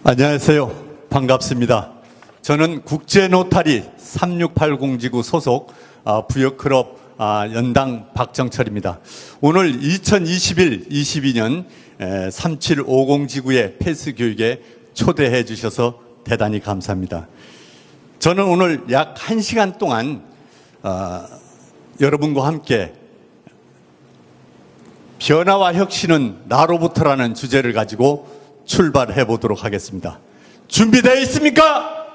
안녕하세요. 반갑습니다. 저는 국제노타리 3680지구 소속 부여클럽 연당 박정철입니다. 오늘 2021-22년 3750지구의 폐스 교육에 초대해 주셔서 대단히 감사합니다. 저는 오늘 약 1시간 동안 여러분과 함께 변화와 혁신은 나로부터라는 주제를 가지고 출발해 보도록 하겠습니다. 준비되어 있습니까?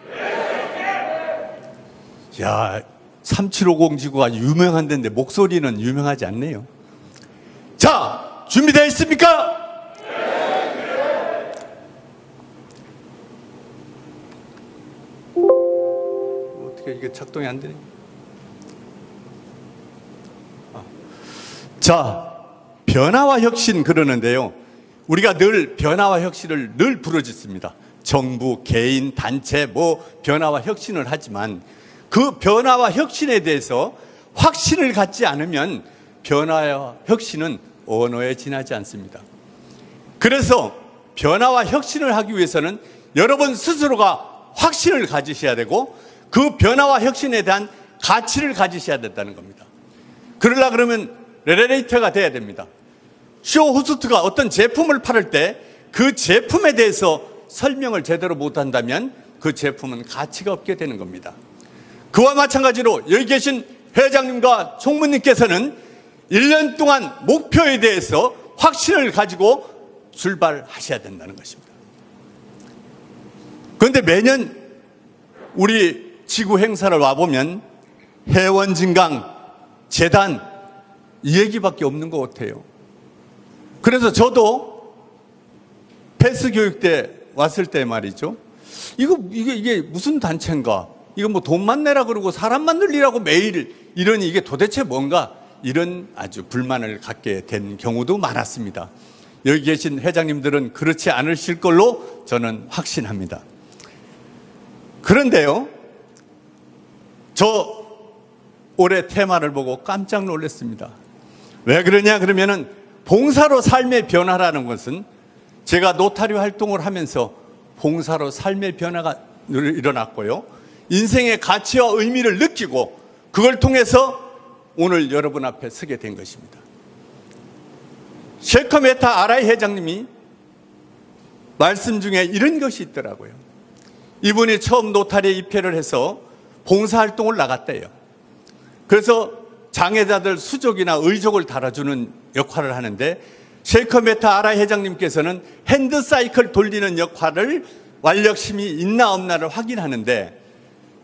네. 야, 3750 지구가 유명한 데인데 목소리는 유명하지 않네요. 자, 준비되어 있습니까? 네. 어떻게 이게 작동이 안 되네. 자, 변화와 혁신 그러는데요. 우리가 늘 변화와 혁신을 늘 부르짖습니다. 정부, 개인, 단체 변화와 혁신을 하지만 그 변화와 혁신에 대해서 확신을 갖지 않으면 변화와 혁신은 언어에 지나지 않습니다. 그래서 변화와 혁신을 하기 위해서는 여러분 스스로가 확신을 가지셔야 되고 그 변화와 혁신에 대한 가치를 가지셔야 된다는 겁니다. 그러려면 레레레이터가 돼야 됩니다. 쇼 호스트가 어떤 제품을 팔을 때 그 제품에 대해서 설명을 제대로 못한다면 그 제품은 가치가 없게 되는 겁니다. 그와 마찬가지로 여기 계신 회장님과 총무님께서는 1년 동안 목표에 대해서 확신을 가지고 출발하셔야 된다는 것입니다. 그런데 매년 우리 지구 행사를 와보면 회원진강, 재단 이 얘기밖에 없는 것 같아요. 그래서 저도 폐스 교육 때 왔을 때 말이죠. 이게 무슨 단체인가? 이거 돈만 내라 그러고 사람만 늘리라고 매일 이러니 이게 도대체 뭔가? 이런 아주 불만을 갖게 된 경우도 많았습니다. 여기 계신 회장님들은 그렇지 않으실 걸로 저는 확신합니다. 그런데요, 저 올해 테마를 보고 깜짝 놀랐습니다. 왜 그러냐 그러면은 봉사로 삶의 변화라는 것은 제가 노타리 활동을 하면서 봉사로 삶의 변화가 일어났고요. 인생의 가치와 의미를 느끼고 그걸 통해서 오늘 여러분 앞에 서게 된 것입니다. 셰커 메타 아라이 회장님이 말씀 중에 이런 것이 있더라고요. 이분이 처음 노타리에 입회를 해서 봉사활동을 나갔대요. 그래서 장애자들 수족이나 의족을 달아주는 역할을 하는데 셰이커 메타 아라이 회장님께서는 핸드사이클 돌리는 역할을 완력심이 있나 없나를 확인하는데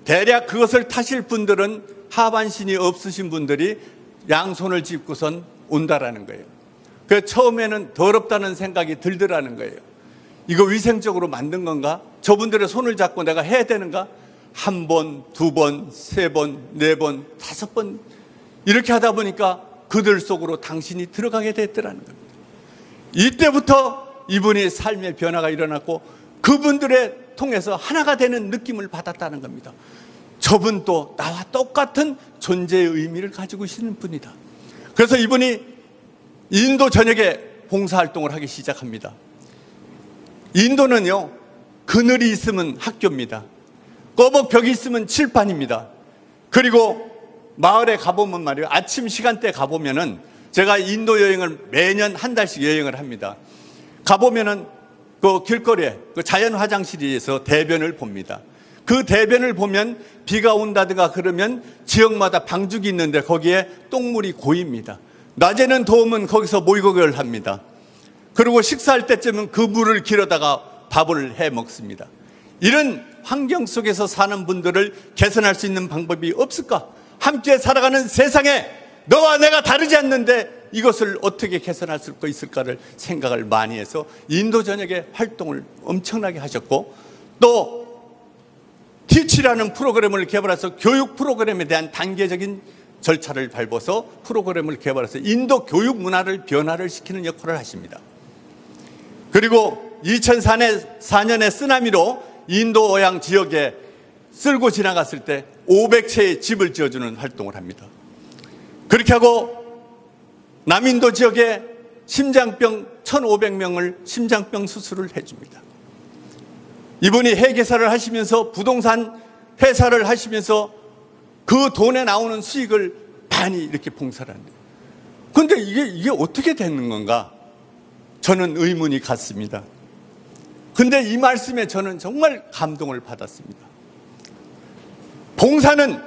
대략 그것을 타실 분들은 하반신이 없으신 분들이 양손을 짚고선 온다라는 거예요. 그래서 처음에는 더럽다는 생각이 들더라는 거예요. 이거 위생적으로 만든 건가? 저분들의 손을 잡고 내가 해야 되는가? 1번, 2번, 3번, 4번, 5번 이렇게 하다 보니까 그들 속으로 당신이 들어가게 됐더라는 겁니다. 이때부터 이분이 삶의 변화가 일어났고 그분들의 통해서 하나가 되는 느낌을 받았다는 겁니다. 저분도 나와 똑같은 존재의 의미를 가지고 있는 분이다. 그래서 이분이 인도 전역에 봉사활동을 하기 시작합니다. 인도는요, 그늘이 있으면 학교입니다. 꺼벅벽이 있으면 칠판입니다. 그리고 마을에 가보면 말이에요. 아침 시간대 가보면은 제가 인도 여행을 매년 한 달씩 여행을 합니다. 가보면은 그 길거리에 그 자연 화장실에서 대변을 봅니다. 그 대변을 보면 비가 온다든가 그러면 지역마다 방죽이 있는데 거기에 똥물이 고입니다. 낮에는 더우면 거기서 목욕을 합니다. 그리고 식사할 때쯤은 그 물을 길어다가 밥을 해 먹습니다. 이런 환경 속에서 사는 분들을 개선할 수 있는 방법이 없을까? 함께 살아가는 세상에 너와 내가 다르지 않는데 이것을 어떻게 개선할 수 있을까를 생각을 많이 해서 인도 전역에 활동을 엄청나게 하셨고 또 티치라는 프로그램을 개발해서 교육 프로그램에 대한 단계적인 절차를 밟아서 프로그램을 개발해서 인도 교육 문화를 변화를 시키는 역할을 하십니다. 그리고 2004년에 쓰나미로 인도 어양 지역에 쓸고 지나갔을 때 500채의 집을 지어주는 활동을 합니다. 그렇게 하고 남인도 지역에 심장병 1,500명을 심장병 수술을 해줍니다. 이분이 회계사를 하시면서 부동산 회사를 하시면서 그 돈에 나오는 수익을 많이 이렇게 봉사를 한대요. 그런데 이게 어떻게 되는 건가? 저는 의문이 갔습니다. 근데 이 말씀에 저는 정말 감동을 받았습니다. 봉사는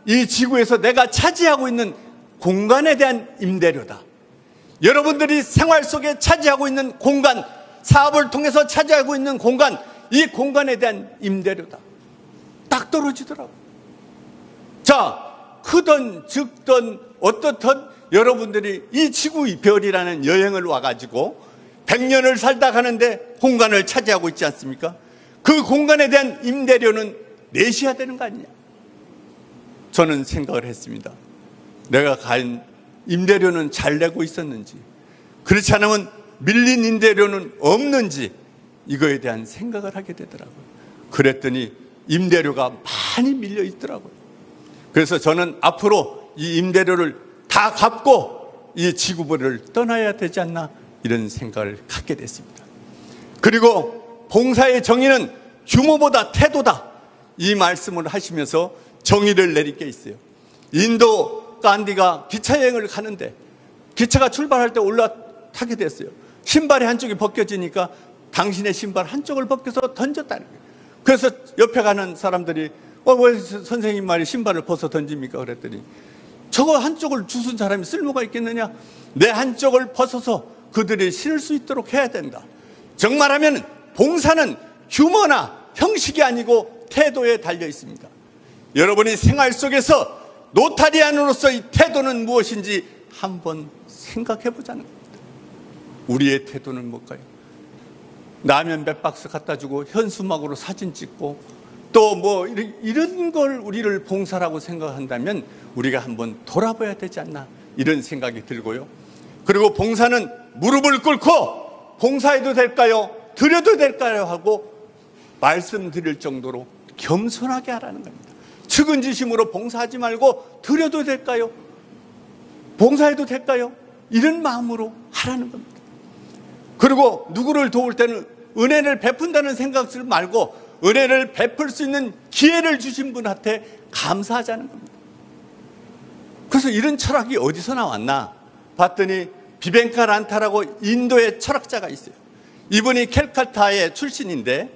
이 지구에서 내가 차지하고 있는 공간에 대한 임대료다. 여러분들이 생활 속에 차지하고 있는 공간, 사업을 통해서 차지하고 있는 공간, 이 공간에 대한 임대료다. 딱 떨어지더라고요. 자, 크든 적든 어떻든 여러분들이 이 지구 별이라는 여행을 와가지고 100년을 살다 가는데 공간을 차지하고 있지 않습니까? 그 공간에 대한 임대료는 내셔야 되는 거 아니냐? 저는 생각을 했습니다. 내가 과연 임대료는 잘 내고 있었는지, 그렇지 않으면 밀린 임대료는 없는지, 이거에 대한 생각을 하게 되더라고요. 그랬더니 임대료가 많이 밀려 있더라고요. 그래서 저는 앞으로 이 임대료를 다 갚고 이 지구본을 떠나야 되지 않나, 이런 생각을 갖게 됐습니다. 그리고 봉사의 정의는 규모보다 태도다, 이 말씀을 하시면서 정의를 내릴 게 있어요. 인도 간디가 기차여행을 가는데 기차가 출발할 때 올라타게 됐어요. 신발이 한쪽이 벗겨지니까 당신의 신발 한쪽을 벗겨서 던졌다는 거예요. 그래서 옆에 가는 사람들이 왜 선생님 말이 신발을 벗어 던집니까? 그랬더니 저거 한쪽을 주순 사람이 쓸모가 있겠느냐? 내 한쪽을 벗어서 그들이 신을 수 있도록 해야 된다. 정말하면 봉사는 규모나 형식이 아니고 태도에 달려 있습니다. 여러분이 생활 속에서 노타리안으로서 이 태도는 무엇인지 한번 생각해 보자는 겁니다. 우리의 태도는 뭘까요? 라면 몇 박스 갖다 주고 현수막으로 사진 찍고 또 뭐 이런 걸 우리를 봉사라고 생각한다면 우리가 한번 돌아봐야 되지 않나, 이런 생각이 들고요. 그리고 봉사는 무릎을 꿇고 봉사해도 될까요? 드려도 될까요? 하고 말씀드릴 정도로 겸손하게 하라는 겁니다. 측은지심으로 봉사하지 말고 드려도 될까요? 봉사해도 될까요? 이런 마음으로 하라는 겁니다. 그리고 누구를 도울 때는 은혜를 베푼다는 생각을 말고 은혜를 베풀 수 있는 기회를 주신 분한테 감사하자는 겁니다. 그래서 이런 철학이 어디서 나왔나 봤더니 비벤카 란타라고 인도의 철학자가 있어요. 이분이 캘카타의 출신인데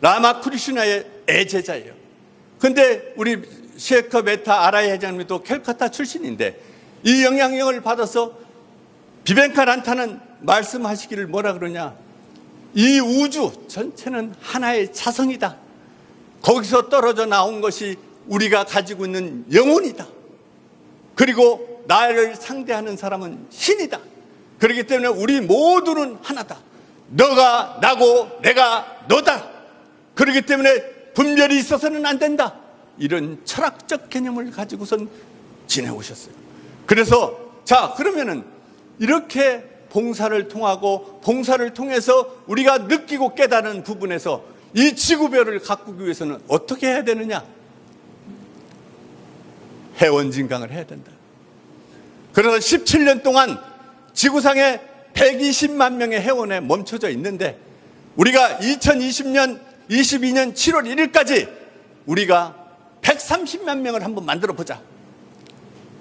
라마크리슈나의 애제자예요. 근데 우리 셰커 메타 아라이 회장님도 캘카타 출신인데 이 영향력을 받아서 비벤카 란타는 말씀하시기를 뭐라 그러냐, 이 우주 전체는 하나의 자성이다. 거기서 떨어져 나온 것이 우리가 가지고 있는 영혼이다. 그리고 나를 상대하는 사람은 신이다. 그렇기 때문에 우리 모두는 하나다. 너가 나고 내가 너다. 그렇기 때문에 분별이 있어서는 안 된다. 이런 철학적 개념을 가지고선 지내오셨어요. 그래서 자, 그러면은 이렇게 봉사를 통하고 봉사를 통해서 우리가 느끼고 깨달은 부분에서 이 지구별을 가꾸기 위해서는 어떻게 해야 되느냐? 회원진강을 해야 된다. 그래서 17년 동안 지구상에 120만 명의 회원에 멈춰져 있는데 우리가 2022년 7월 1일까지 우리가 130만 명을 한번 만들어 보자.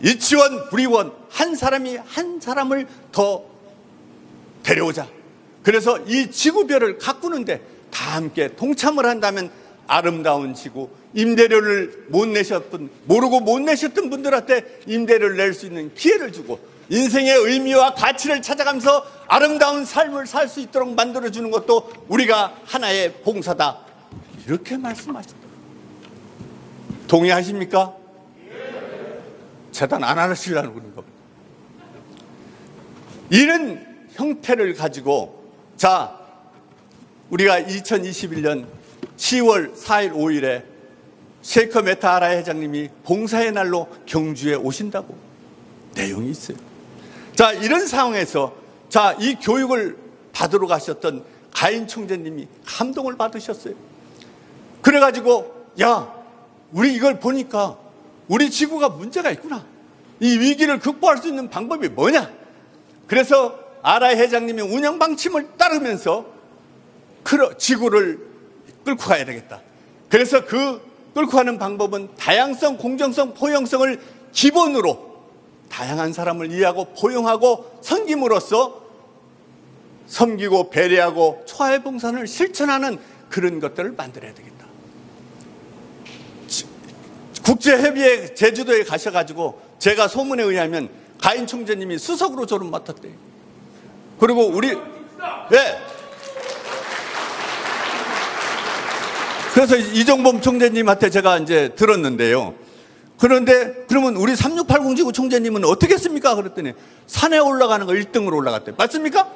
이치원, 부리원, 한 사람이 한 사람을 더 데려오자. 그래서 이 지구별을 가꾸는데 다 함께 동참을 한다면 아름다운 지구, 임대료를 못 내셨던, 모르고 못 내셨던 분들한테 임대료를 낼 수 있는 기회를 주고 인생의 의미와 가치를 찾아가면서 아름다운 삶을 살 수 있도록 만들어주는 것도 우리가 하나의 봉사다. 이렇게 말씀하셨다. 동의하십니까? 재단 안 하시려고 그러는 겁니다. 이런 형태를 가지고 자, 우리가 2021년 10월 4일 5일에 셰이커 메타 아라이 회장님이 봉사의 날로 경주에 오신다고 내용이 있어요. 자, 이런 상황에서 자, 이 교육을 받으러 가셨던 가인 총재님이 감동을 받으셨어요. 그래가지고 야, 우리 이걸 보니까 우리 지구가 문제가 있구나. 이 위기를 극복할 수 있는 방법이 뭐냐? 그래서 아라이 회장님이 운영 방침을 따르면서 지구를 끌고 가야 되겠다. 그래서 그 끌고 가는 방법은 다양성, 공정성, 포용성을 기본으로 다양한 사람을 이해하고 포용하고 섬김으로써 섬기고 배려하고 초하봉선을 실천하는 그런 것들을 만들어야 되겠다. 국제협의회 제주도에 가셔가지고 제가 소문에 의하면 가인 총재님이 수석으로 저를 맡았대요. 그리고 우리 그래서 이종범 총재님한테 제가 이제 들었는데요. 그런데 그러면 우리 3680 지구 총재님은 어떻게 했습니까? 그랬더니 산에 올라가는 거 1등으로 올라갔대요. 맞습니까?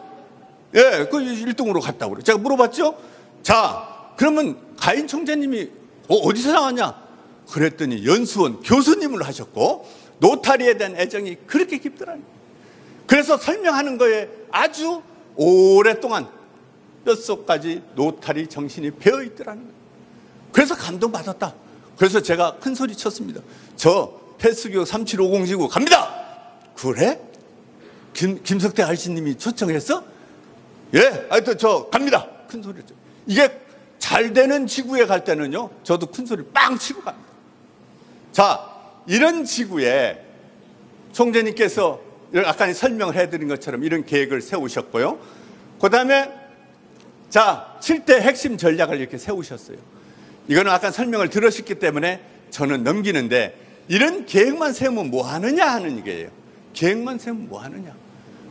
예, 그 1등으로 갔다고 그래요. 제가 물어봤죠. 자, 그러면 가인 총재님이 어디서 나왔냐? 그랬더니 연수원 교수님을 하셨고 노타리에 대한 애정이 그렇게 깊더라고요. 그래서 설명하는 거에 아주 오랫동안 뼛속까지 노타리 정신이 배어 있더라는 거예요. 그래서 감동받았다. 그래서 제가 큰 소리 쳤습니다. 저 패스교 3750 지구 갑니다. 그래? 김석태 아저씨님이 초청했어? 예, 하여튼 저 갑니다. 큰 소리 쳤죠. 이게 잘 되는 지구에 갈 때는요, 저도 큰 소리 빵 치고 갑니다. 자, 이런 지구에 총재님께서 아까 설명을 해드린 것처럼 이런 계획을 세우셨고요. 그 다음에 자, 7대 핵심 전략을 이렇게 세우셨어요. 이거는 아까 설명을 들으셨기 때문에 저는 넘기는데, 이런 계획만 세우면 뭐 하느냐 하는 얘기예요. 계획만 세우면 뭐 하느냐.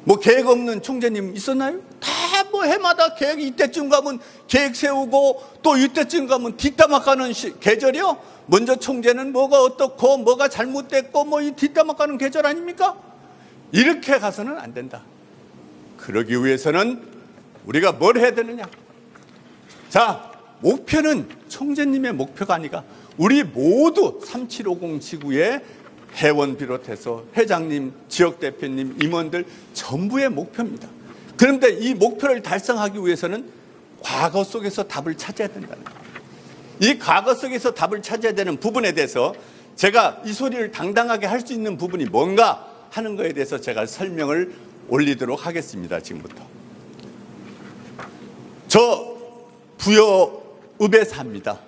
뭐 계획 없는 총재님 있었나요? 다 뭐 해마다 계획, 이때쯤 가면 계획 세우고 또 이때쯤 가면 뒷담화 까는 계절이요. 먼저 총재는 뭐가 어떻고 뭐가 잘못됐고 뭐 이 뒷담화 까는 계절 아닙니까? 이렇게 가서는 안 된다. 그러기 위해서는 우리가 뭘 해야 되느냐. 자, 목표는 총재님의 목표가 아니라 우리 모두 3750 지구의 회원 비롯해서 회장님, 지역대표님, 임원들 전부의 목표입니다. 그런데 이 목표를 달성하기 위해서는 과거 속에서 답을 찾아야 된다는 거예요. 이 과거 속에서 답을 찾아야 되는 부분에 대해서 제가 이 소리를 당당하게 할 수 있는 부분이 뭔가 하는 거에 대해서 제가 설명을 올리도록 하겠습니다. 지금부터. 저 부여읍에 삽니다.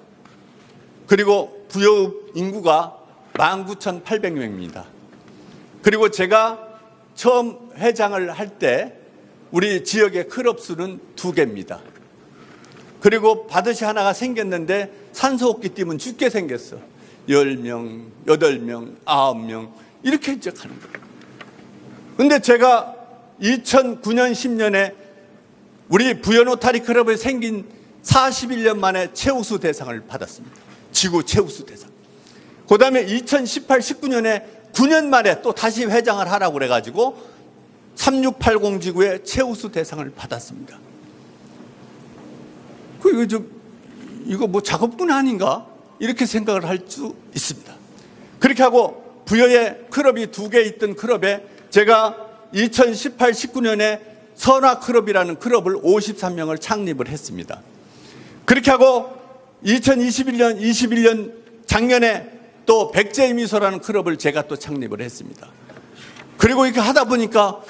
그리고 부여읍 인구가 19,800명입니다. 그리고 제가 처음 회장을 할 때 우리 지역의 클럽 수는 2개입니다. 그리고 바듯이 하나가 생겼는데 산소호흡기 띠면 죽게 생겼어. 10명, 8명, 9명 이렇게 이제 가는 거예요. 근데 제가 2009년, 10년에 우리 부여노타리 클럽에 생긴 41년 만에 최우수 대상을 받았습니다. 지구 최우수 대상. 그 다음에 2018, 19년에 9년 만에 또 다시 회장을 하라고 그래가지고 3680 지구의 최우수 대상을 받았습니다. 이거 뭐 작업꾼 아닌가? 이렇게 생각을 할 수 있습니다. 그렇게 하고 부여에 클럽이 2개 있던 클럽에 제가 2018, 19년에 선화클럽이라는 클럽을 53명을 창립을 했습니다. 그렇게 하고 2021년, 21년 작년에 또 백제의 미소라는 클럽을 제가 또 창립을 했습니다. 그리고 이렇게 하다 보니까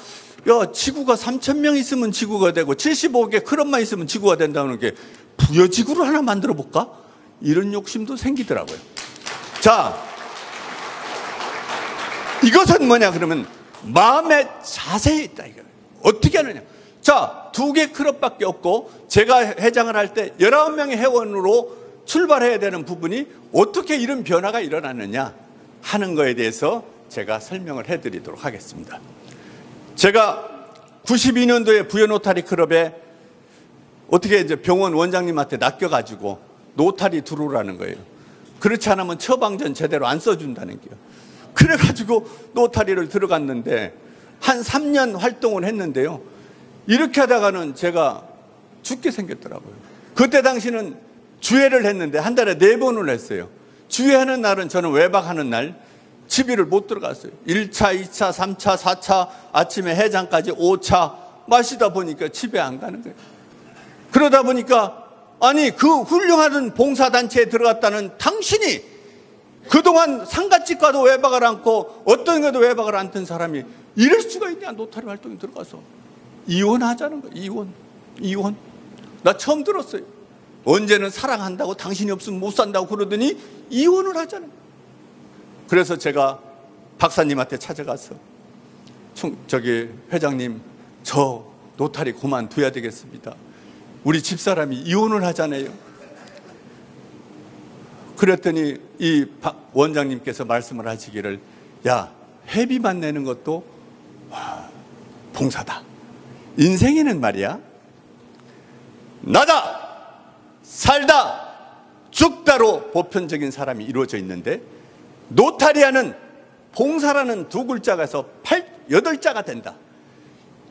야, 지구가 3,000명 있으면 지구가 되고 75개 클럽만 있으면 지구가 된다는 게 부여지구를 하나 만들어 볼까? 이런 욕심도 생기더라고요. 자, 이것은 뭐냐 그러면 마음의 자세에 있다 이거예요. 어떻게 하느냐. 자, 2개 클럽밖에 없고 제가 회장을 할 때 19명의 회원으로 출발해야 되는 부분이 어떻게 이런 변화가 일어났느냐 하는 거에 대해서 제가 설명을 해드리도록 하겠습니다. 제가 92년도에 부여노타리 클럽에 어떻게 이제 병원 원장님한테 낚여가지고 노타리 들어오라는 거예요. 그렇지 않으면 처방전 제대로 안 써준다는 거예요. 그래가지고 노타리를 들어갔는데 한 3년 활동을 했는데요. 이렇게 하다가는 제가 죽게 생겼더라고요. 그때 당시는 주회를 했는데 한 달에 4번을 했어요. 주회하는 날은 저는 외박하는 날 집위를 못 들어갔어요. 1차, 2차, 3차, 4차, 아침에 해장까지 5차 마시다 보니까 집에 안 가는 거예요. 그러다 보니까 아니 그 훌륭한 봉사단체에 들어갔다는 당신이 그동안 상갓집 가도 외박을 않고 어떤 것도 외박을 안 든 사람이 이럴 수가 있냐. 노타리 활동에 들어가서 이혼하자는 거예요. 이혼. 나 처음 들었어요. 언제는 사랑한다고 당신이 없으면 못 산다고 그러더니 이혼을 하잖아요. 그래서 제가 박사님한테 찾아가서 회장님, 저 노타리 그만둬야 되겠습니다. 우리 집사람이 이혼을 하잖아요. 그랬더니 이 원장님께서 말씀을 하시기를, 야, 회비만 내는 것도 봉사다. 인생에는 말이야, 나다, 살다, 죽다로 보편적인 사람이 이루어져 있는데, 노타리아는 봉사라는 두 글자가서 8자가 된다.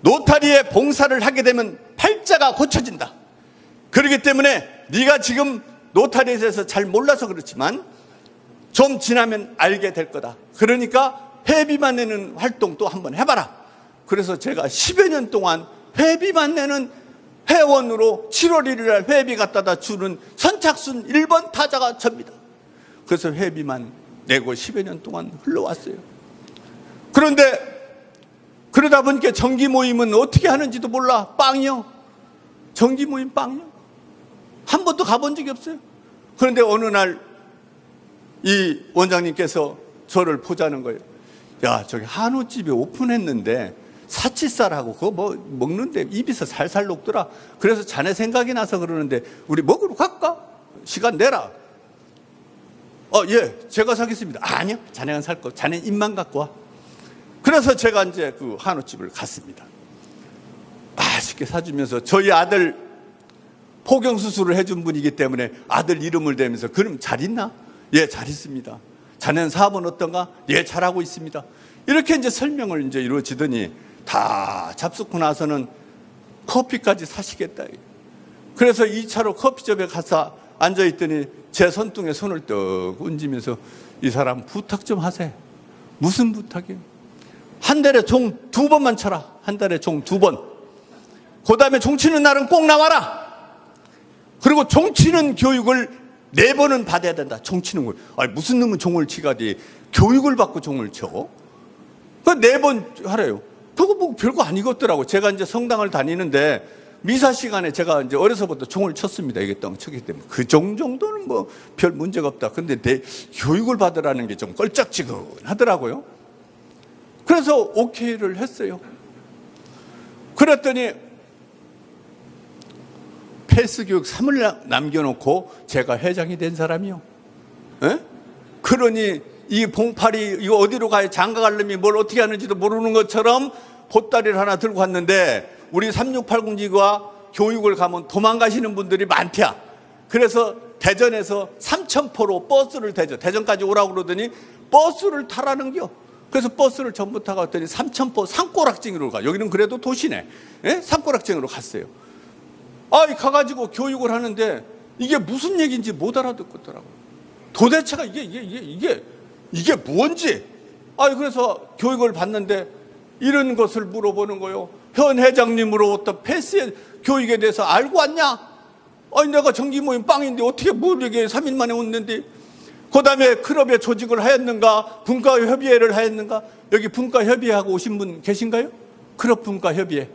노타리의 봉사를 하게 되면 8자가 고쳐진다. 그렇기 때문에 네가 지금 노타리에 대해서 잘 몰라서 그렇지만 좀 지나면 알게 될 거다. 그러니까 회비만 내는 활동도 한번 해봐라. 그래서 제가 10여 년 동안 회비만 내는 회원으로 7월 1일 날 회비 갖다다 주는 선착순 1번 타자가 접니다. 그래서 회비만 내고 10여 년 동안 흘러왔어요. 그런데 그러다 보니까 정기 모임은 어떻게 하는지도 몰라. 빵이요. 정기 모임 빵이요. 한 번도 가본 적이 없어요. 그런데 어느 날 이 원장님께서 저를 보자는 거예요. 야, 저기 한우집이 오픈했는데 사치살하고 그거 뭐 먹는데 입에서 살살 녹더라. 그래서 자네 생각이 나서 그러는데 우리 먹으러 갈까? 시간 내라. 예, 제가 사겠습니다. 아니요, 자네가 살 거. 자네 입만 갖고 와. 그래서 제가 이제 그 한우집을 갔습니다. 맛있게 사주면서 저희 아들 포경수술을 해준 분이기 때문에 아들 이름을 대면서, 그럼 잘 있나? 예, 잘 있습니다. 자네는 사업은 어떤가? 예, 잘하고 있습니다. 이렇게 이제 설명을 이제 이루어지더니 다 잡수고 나서는 커피까지 사시겠다. 그래서 2차로 커피숍에 가서 앉아있더니 제 손등에 손을 떡 얹으면서, 이 사람 부탁 좀 하세요. 무슨 부탁이에요? 한 달에 종 2번만 쳐라. 한 달에 종 2번. 그 다음에 종 치는 날은 꼭 나와라. 그리고 종 치는 교육을 4번은 받아야 된다. 종 치는 걸. 아니, 무슨 놈은 종을 치가지 교육을 받고 종을 쳐? 그 4번 하래요. 그거 뭐 별거 아니겠더라고. 제가 이제 성당을 다니는데 미사 시간에 제가 이제 어려서부터 종을 쳤습니다. 이게 또 쳤기 때문에 그 정도는 뭐 별 문제가 없다. 근데 교육을 받으라는 게 좀 껄쩍지근하더라고요. 그래서 오케이를 했어요. 그랬더니 패스 교육 3을 남겨놓고 제가 회장이 된 사람이요. 에? 그러니 이 봉팔이 이거 어디로 가야 장가 갈 놈이 뭘 어떻게 하는지도 모르는 것처럼 보따리를 하나 들고 갔는데, 우리 3680지가 교육을 가면 도망가시는 분들이 많대야. 그래서 대전에서 삼천포로 버스를 대죠. 대전까지 오라고 그러더니 버스를 타라는겨. 그래서 버스를 전부 타고 갔더니 삼천포 산꼬락쟁이로 가. 여기는 그래도 도시네. 예? 산꼬락쟁이로 갔어요. 가가지고 교육을 하는데 이게 무슨 얘기인지 못 알아듣겠더라고요. 도대체가 이게 뭔지. 그래서 교육을 받는데 이런 것을 물어보는 거예요. 현 회장님으로부터 패스 교육에 대해서 알고 왔냐? 내가 정기 모임 빵인데 어떻게 모르게 3일 만에 왔는데. 그 다음에 클럽에 조직을 하였는가? 분과협의회를 하였는가? 여기 분과협의회하고 오신 분 계신가요? 클럽 분과협의회.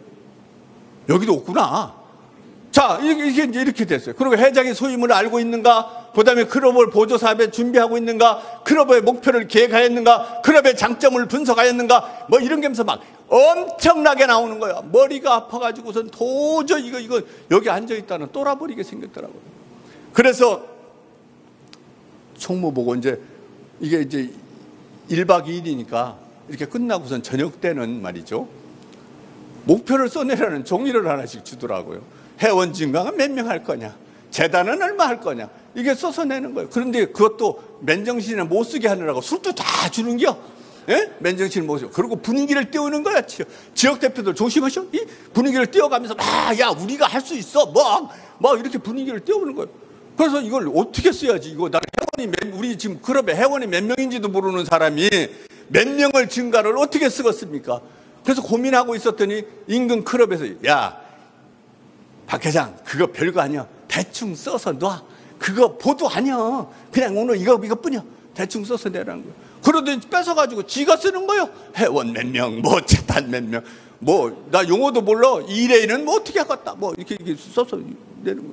여기도 없구나. 자, 이게 이제 이렇게 됐어요. 그리고 회장의 소임을 알고 있는가? 그 다음에 클럽을 보조사업에 준비하고 있는가? 클럽의 목표를 계획하였는가? 클럽의 장점을 분석하였는가? 뭐 이런 게 하면서 막 엄청나게 나오는 거야. 머리가 아파가지고선 도저히 이거 여기 앉아있다는 똘아버리게 생겼더라고요. 그래서 총무 보고 이게 이제 1박 2일이니까 이렇게 끝나고선 저녁 때는 말이죠. 목표를 써내라는 종이를 하나씩 주더라고요. 회원 증강은 몇 명 할 거냐? 재단은 얼마 할 거냐? 이게 써서 내는 거예요. 그런데 그것도 맨정신에 못 쓰게 하느라고 술도 다 주는겨. 예? 맨정신을 못 쓰고. 그리고 분위기를 띄우는 거야. 지역 대표들 조심하셔. 이 분위기를 띄워가면서 야, 우리가 할 수 있어. 막 이렇게 분위기를 띄우는 거예요. 그래서 이걸 어떻게 써야지? 이거 나 우리 지금 클럽에 회원이 몇 명인지도 모르는 사람이 몇 명을 증가를 어떻게 쓰겠습니까? 그래서 고민하고 있었더니 인근 클럽에서, 야, 박 회장, 그거 별거 아니야. 대충 써서 놔. 그거 보도 아니야. 그냥 오늘 이거뿐이야. 대충 써서 내라는 거야. 그러더니 뺏어가지고 지가 쓰는 거예요. 회원 몇 명, 재단 몇 명. 뭐 나 용어도 몰라. 이래는 뭐 어떻게 하겠다. 뭐 이렇게 써서 내는 거.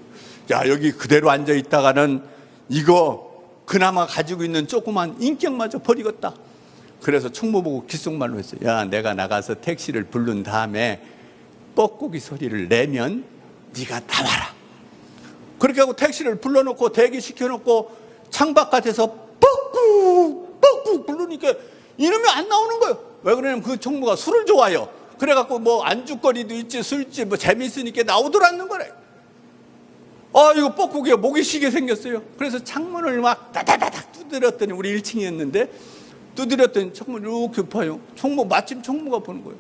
야, 여기 그대로 앉아 있다가는 이거 그나마 가지고 있는 조그만 인격마저 버리겠다. 그래서 총무보고 귓속말로 했어요. 야, 내가 나가서 택시를 부른 다음에 뻐꾸기 소리를 내면 네가 나와라. 그렇게 하고 택시를 불러놓고 대기시켜놓고 창밖같아서 뻑꾹 부르니까 이놈이 안 나오는 거예요. 왜 그러냐면 그 총무가 술을 좋아해요. 그래갖고 뭐 안주거리도 있지 술집 뭐 재밌으니까 나오더라는 거래. 이거 뻑꾹이가 목이 쉬게 생겼어요. 그래서 창문을 막 다다다닥 두드렸더니 우리 1층이었는데 두드렸더니 창문이 이렇게 봐요. 마침 총무가 보는 거예요.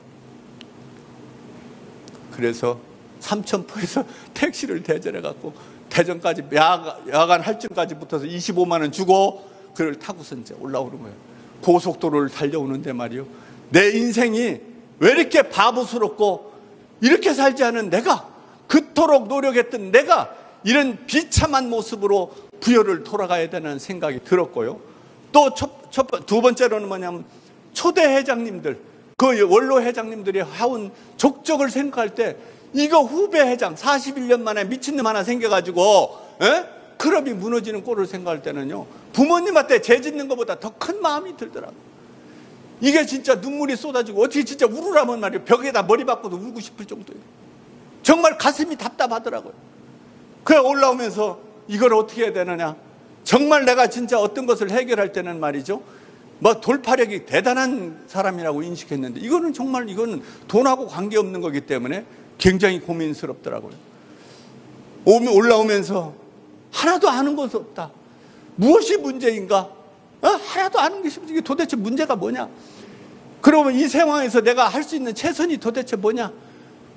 그래서 삼천포에서 택시를 대절해갖고 대전까지 야간 할증까지 붙어서 25만 원 주고 그걸 타고서 이제 올라오는 거예요. 고속도로를 달려오는데 말이요. 내 인생이 왜 이렇게 바보스럽고 이렇게 살지 않은 내가, 그토록 노력했던 내가 이런 비참한 모습으로 부여를 돌아가야 되는 생각이 들었고요. 또 두 번째로는 뭐냐면 초대 회장님들, 그 원로 회장님들이 해온 족적을 생각할 때 이거 후배 회장 41년 만에 미친놈 하나 생겨가지고 클럽이 무너지는 꼴을 생각할 때는요, 부모님한테 죄 짓는 것보다 더 큰 마음이 들더라고요. 이게 진짜 눈물이 쏟아지고 어떻게 진짜 울으라면 말이에요. 벽에다 머리 박고도 울고 싶을 정도예요. 정말 가슴이 답답하더라고요. 그래 올라오면서 이걸 어떻게 해야 되느냐. 정말 내가 진짜 어떤 것을 해결할 때는 말이죠, 뭐 돌파력이 대단한 사람이라고 인식했는데 이거는 돈하고 관계없는 거기 때문에 굉장히 고민스럽더라고요. 올라오면서 하나도 아는 것이 없다. 무엇이 문제인가? 하나도 아는 것이 이게 도대체 문제가 뭐냐? 그러면 이 상황에서 내가 할 수 있는 최선이 도대체 뭐냐?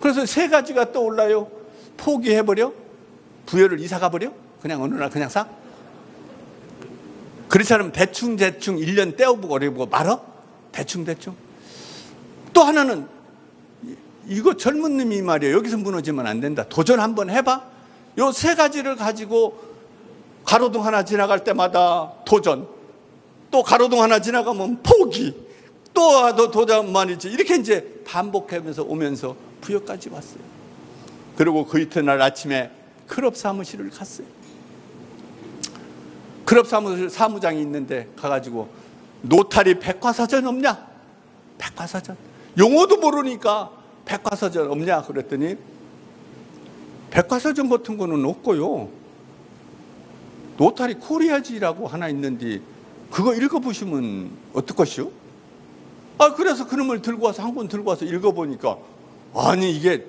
그래서 세 가지가 떠올라요. 포기해버려? 부여를 이사 가버려? 그냥 어느 날 그냥 사? 그렇지 않으면 대충 1년 떼어보고 어려보고 말어? 대충 또 하나는 이거 젊은 놈이 말이에요. 여기서 무너지면 안 된다. 도전 한번 해봐. 요 세 가지를 가지고 가로등 하나 지나갈 때마다 도전, 또 가로등 하나 지나가면 포기, 또 도전 말이지. 이렇게 이제 반복하면서 오면서 부여까지 왔어요. 그리고 그 이튿날 아침에 클럽 사무실을 갔어요. 클럽 사무장이 있는데 가가지고 노타리 백과사전 없냐? 백과사전. 용어도 모르니까 백과사전 없냐? 그랬더니 백과사전 같은 거는 없고요. 노타리 코리아지라고 하나 있는데 그거 읽어보시면 어떨것이요? 그래서 그놈을 들고 와서 한 권 들고 와서 읽어보니까 아니 이게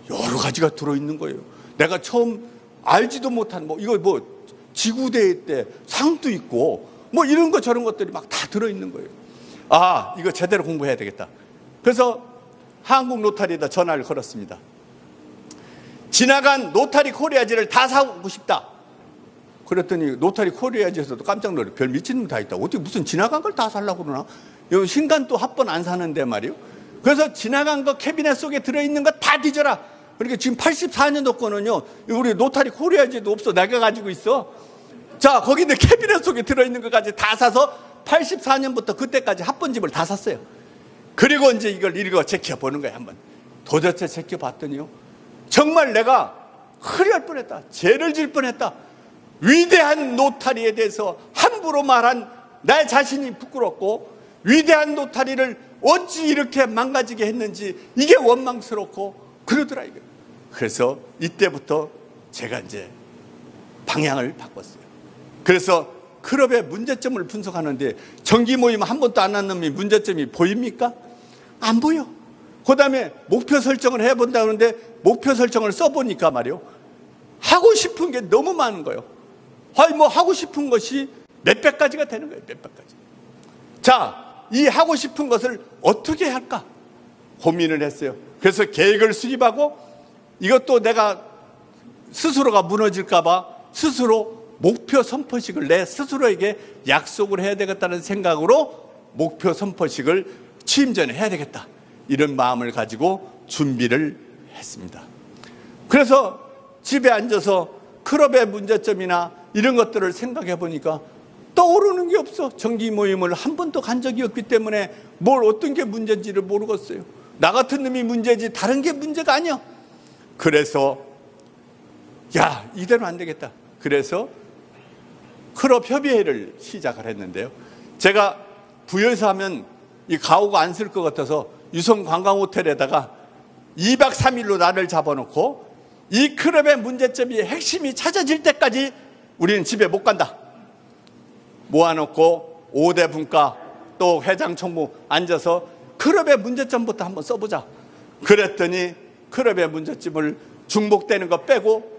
여러 가지가 들어있는 거예요. 내가 처음 알지도 못한 이거 지구대회 때 상도 있고 이런 거 저런 것들이 막 다 들어있는 거예요. 이거 제대로 공부해야 되겠다. 그래서 한국 노타리에다 전화를 걸었습니다. 지나간 노타리 코리아지를 다 사고 싶다. 그랬더니 노타리 코리아지에서도 깜짝 놀래. 별 미친 놈 다 있다. 어떻게 무슨 지나간 걸 다 살라고 그러나? 여기 신간 또 합번 안 사는데 말이요. 그래서 지나간 거 캐비넷 속에 들어있는 거 다 뒤져라. 그러니까 지금 84년도 거는요, 우리 노타리 코리아지도 없어. 내가 가지고 있어. 자, 거기 있는 캐비넷 속에 들어있는 것까지 다 사서 84년부터 그때까지 합본집을 다 샀어요. 그리고 이제 이걸 제껴보는 거예요, 한번. 도대체 제껴봤더니요, 정말 내가 큰일 뻔했다. 죄를 질 뻔했다. 위대한 노타리에 대해서 함부로 말한 내 자신이 부끄럽고, 위대한 노타리를 어찌 이렇게 망가지게 했는지 이게 원망스럽고 그러더라 이거. 그래서 이때부터 제가 이제 방향을 바꿨어요. 그래서 클럽의 문제점을 분석하는데 정기 모임 한 번도 안 한 놈이 문제점이 보입니까? 안 보여. 그 다음에 목표 설정을 해본다 그러는데 목표 설정을 써보니까 말이요, 하고 싶은 게 너무 많은 거예요. 하고 싶은 것이 몇백 가지가 되는 거예요. 몇백 가지. 자, 이 하고 싶은 것을 어떻게 할까 고민을 했어요. 그래서 계획을 수립하고 이것도 내가 스스로가 무너질까 봐 스스로 목표 선포식을 내 스스로에게 약속을 해야 되겠다는 생각으로 목표 선포식을 취임 전에 해야 되겠다, 이런 마음을 가지고 준비를 했습니다. 그래서 집에 앉아서 클럽의 문제점이나 이런 것들을 생각해 보니까 떠오르는 게 없어. 정기 모임을 한 번도 간 적이 없기 때문에 어떤 게 문제인지를 모르겠어요. 나 같은 놈이 문제지 다른 게 문제가 아니야. 그래서 야, 이대로 안 되겠다. 그래서 클럽 협의회를 시작을 했는데요. 제가 부여에서 하면 이 가오가 안 쓸 것 같아서 유성 관광호텔에다가 2박 3일로 나를 잡아놓고 이 클럽의 문제점이 핵심이 찾아질 때까지 우리는 집에 못 간다. 모아놓고 5대 분과 또 회장 총무 앉아서 클럽의 문제점부터 한번 써보자. 그랬더니 클럽의 문제점을 중복되는 거 빼고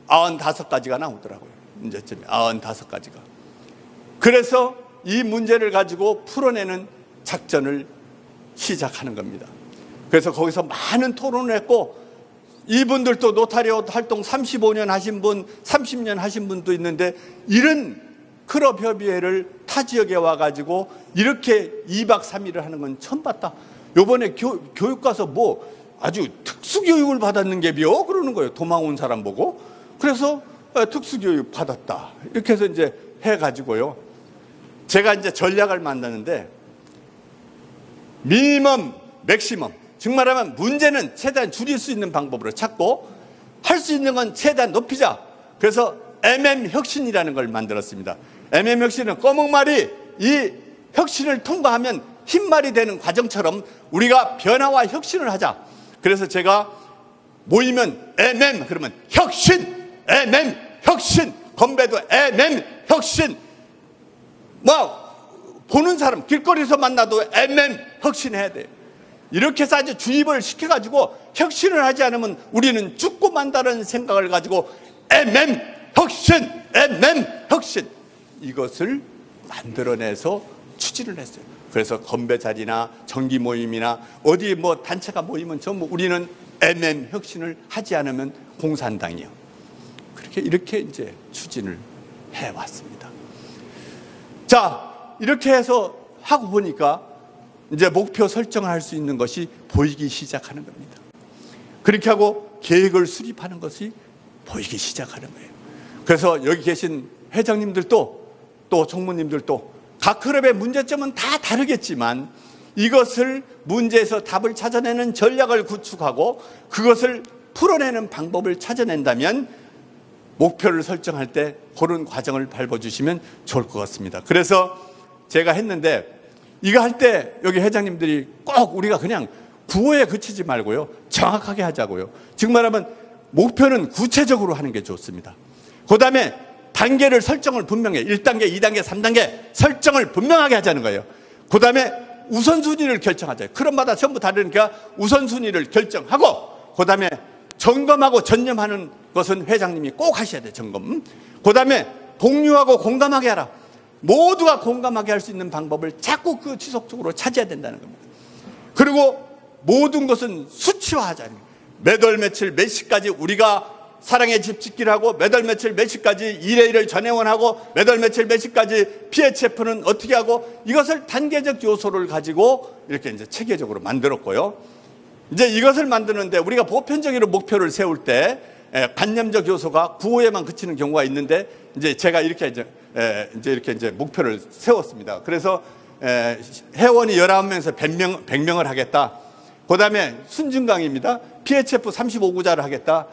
95가지가 나오더라고요. 문제점이 95가지가. 그래서 이 문제를 가지고 풀어내는 작전을 시작하는 겁니다. 그래서 거기서 많은 토론을 했고, 이분들도 노타리오 활동 35년 하신 분, 30년 하신 분도 있는데, 이런 클럽 협의회를 타 지역에 와가지고 이렇게 2박 3일을 하는 건 처음 봤다. 요번에 교육 가서 뭐 아주 특수교육을 받았는 게 비요? 그러는 거예요. 도망온 사람 보고. 그래서 특수교육 받았다. 이렇게 해서 이제 해가지고요. 제가 이제 전략을 만드는데, 미니멈, 맥시멈. 즉 말하면 문제는 최대한 줄일 수 있는 방법으로 찾고 할 수 있는 건 최대한 높이자. 그래서 MM혁신이라는 걸 만들었습니다. MM혁신은 꺼먹말이 이 혁신을 통과하면 흰말이 되는 과정처럼 우리가 변화와 혁신을 하자. 그래서 제가 모이면 MM 그러면 혁신, MM 혁신, 건배도 MM 혁신. 뭐 보는 사람 길거리에서 만나도 MM 혁신해야 돼. 이렇게 해서 아주 주입을 시켜가지고 혁신을 하지 않으면 우리는 죽고 만다는 생각을 가지고 MM 혁신, MM 혁신, 이것을 만들어내서 추진을 했어요. 그래서 건배 자리나 정기 모임이나 어디 뭐 단체가 모이면 전부 우리는 MM 혁신을 하지 않으면 공산당이요. 이렇게 이제 추진을 해왔습니다. 자, 이렇게 해서 하고 보니까 이제 목표 설정을 할 수 있는 것이 보이기 시작하는 겁니다. 그렇게 하고 계획을 수립하는 것이 보이기 시작하는 거예요. 그래서 여기 계신 회장님들도 또 총무님들도 각 클럽의 문제점은 다 다르겠지만 이것을 문제에서 답을 찾아내는 전략을 구축하고 그것을 풀어내는 방법을 찾아낸다면 목표를 설정할 때 그런 과정을 밟아주시면 좋을 것 같습니다. 그래서 제가 했는데 이거 할 때 여기 회장님들이 꼭 우리가 그냥 구호에 그치지 말고요. 정확하게 하자고요. 즉 말하면 목표는 구체적으로 하는 게 좋습니다. 그 다음에 단계를 설정을 분명히 1단계, 2단계, 3단계 설정을 분명하게 하자는 거예요. 그 다음에 우선순위를 결정하자. 클럽마다 전부 다르니까 우선순위를 결정하고 그 다음에 점검하고 전념하는 것은 회장님이 꼭 하셔야 돼요. 점검. 그 다음에 공유하고 공감하게 하라. 모두가 공감하게 할 수 있는 방법을 자꾸 그 지속적으로 찾아야 된다는 겁니다. 그리고 모든 것은 수치화하자. 몇 월 며칠 몇 시까지 우리가 사랑의 집 짓기를 하고 몇 월 며칠 몇 시까지 일회일을 전회원하고 몇 월 며칠 몇 시까지 PHF는 어떻게 하고 이것을 단계적 요소를 가지고 이렇게 이제 체계적으로 만들었고요. 이제 이것을 만드는데 우리가 보편적으로 목표를 세울 때 관념적 요소가 구호에만 그치는 경우가 있는데 이제 제가 이렇게 이제 목표를 세웠습니다. 그래서 회원이 19명에서 100명을 하겠다. 그 다음에 순증강입니다. PHF 35구자를 하겠다.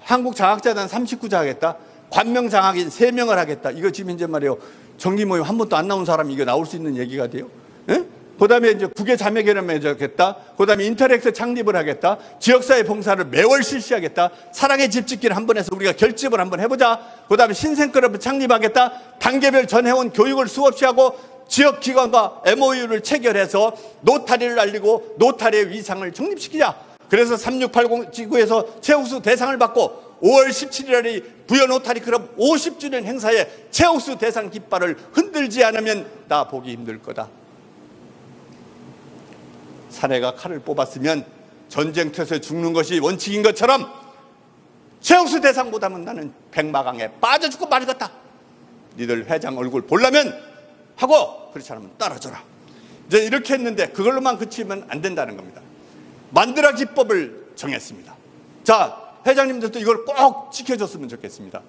한국장학재단 39자 하겠다. 관명장학인 3명을 하겠다. 이거 지금 이제 말이에요. 정기 모임 한 번도 안 나온 사람이 이거 나올 수 있는 얘기가 돼요. 예? 그 다음에 이제 국외 자매결연을 맺겠다. 그 다음에 인터랙트 창립을 하겠다. 지역사회 봉사를 매월 실시하겠다. 사랑의 집 짓기를 한번 해서 우리가 결집을 한번 해보자. 그 다음에 신생클럽을 창립하겠다. 단계별 전회원 교육을 수없이 하고 지역기관과 MOU를 체결해서 노타리를 알리고 노타리의 위상을 정립시키자. 그래서 3680 지구에서 최우수 대상을 받고 5월 17일에 부여 노타리 클럽 50주년 행사에 최우수 대상 깃발을 흔들지 않으면 나 보기 힘들 거다. 사내가 칼을 뽑았으면 전쟁터에서 죽는 것이 원칙인 것처럼 최우수 대상보다는 나는 백마강에 빠져 죽고 말겠다. 니들 회장 얼굴 보려면 하고 그렇지 않으면 떨어져라. 이제 이렇게 했는데 그걸로만 그치면 안 된다는 겁니다. 만들어 기법을 정했습니다. 자, 회장님들도 이걸 꼭 지켜줬으면 좋겠습니다.